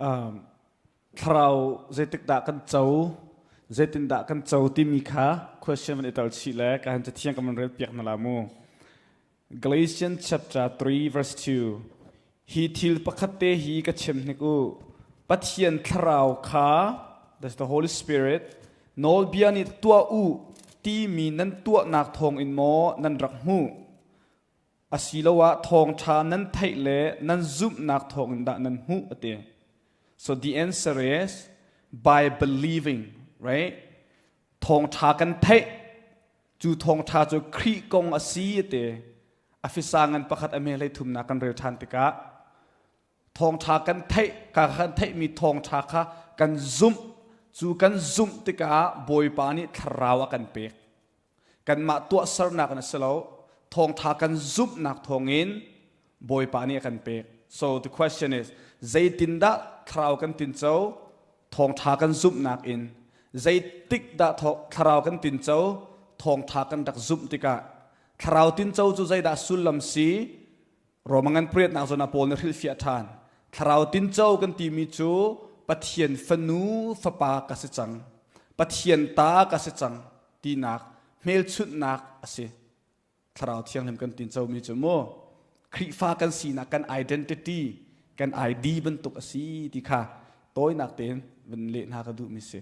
เราจะติดด่ากันเจ้าจะติดด่ากันเจ้าที่มีค่า question มันอิตาลีแหละการจะเที่ยงกับมันเรียบเปียกนั่นละมู Galatians chapter 3 verse 2 He til pakate he ka chem niku pathian thrau kha that's the Holy Spirit nol biani tua u ti mi nan tua nak thong in mo nan rak mu asilawa thong tha nan thai le nan zum nak thong in da nan hu ate so the answer is by believing right thong tha kan thai chu thong tha chu khri kong asi ate afisangan pakhat ame lai thum na kan rel than tikaทองชากันเทกันเทมีทองชาค่ะกันซุ่มจูกันซุ่มติกาบอยปานิทราวกันเปกกันมาตัวสรนักนัสเลาทองชากันซุ่มนักทองอินบอยปานิกันเปก so the question is ใจตินดาทราวกันตินเจ้าทองชากันซุ่มนักอินใจติกดาทราวกันตินเจ้าทองชากันดักซุ่มติกาทราวตินเจ้าจูใจดาสุลลัมซีรอมังงันเปรียดนักจนาโปลนริลฟิอาทานทราวตินเจ้ากันตีมิจูปะเทียนฟนูฟปากสิจังปะเทียนตากสิจังตีนักเมลชุดนักสิทราวเทียงเห็นกันตินเจ้ามิจูโมคริฟ้ากันสีนักกัน identity กัน ID บรรทุกสิที่ค่ะต้อยนักเต็นเป็นเละนักกระดูกมิเส